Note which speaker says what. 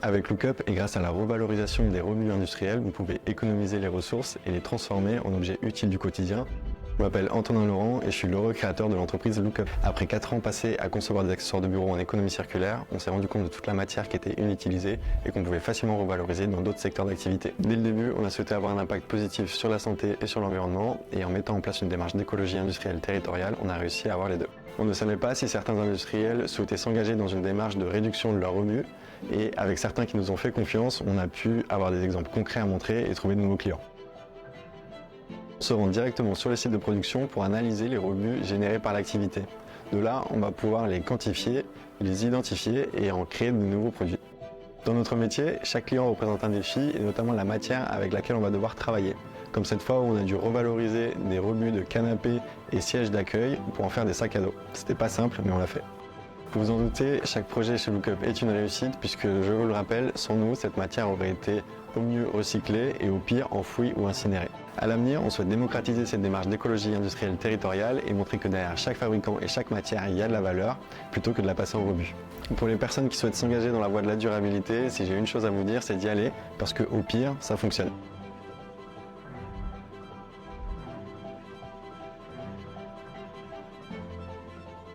Speaker 1: Avec Lookup et grâce à la revalorisation des revenus industriels, vous pouvez économiser les ressources et les transformer en objets utiles du quotidien. Je m'appelle Antonin Laurent et je suis l'heureux créateur de l'entreprise Lookup. Après 4 ans passés à concevoir des accessoires de bureau en économie circulaire, on s'est rendu compte de toute la matière qui était inutilisée et qu'on pouvait facilement revaloriser dans d'autres secteurs d'activité. Dès le début, on a souhaité avoir un impact positif sur la santé et sur l'environnement, et en mettant en place une démarche d'écologie industrielle territoriale, on a réussi à avoir les deux. On ne savait pas si certains industriels souhaitaient s'engager dans une démarche de réduction de leurs revenus, et avec certains qui nous ont fait confiance, on a pu avoir des exemples concrets à montrer et trouver de nouveaux clients. On se rend directement sur les sites de production pour analyser les revenus générés par l'activité. De là, on va pouvoir les quantifier, les identifier et en créer de nouveaux produits. Dans notre métier, chaque client représente un défi et notamment la matière avec laquelle on va devoir travailler. Comme cette fois où on a dû revaloriser des rebuts de canapés et sièges d'accueil pour en faire des sacs à dos. C'était pas simple, mais on l'a fait. Vous vous en doutez, chaque projet chez Lookup est une réussite puisque, je vous le rappelle, sans nous, cette matière aurait été au mieux recyclée et au pire enfouie ou incinérée. À l'avenir, on souhaite démocratiser cette démarche d'écologie industrielle territoriale et montrer que derrière chaque fabricant et chaque matière, il y a de la valeur plutôt que de la passer au rebut. Pour les personnes qui souhaitent s'engager dans la voie de la durabilité, si j'ai une chose à vous dire, c'est d'y aller parce qu'au pire, ça fonctionne.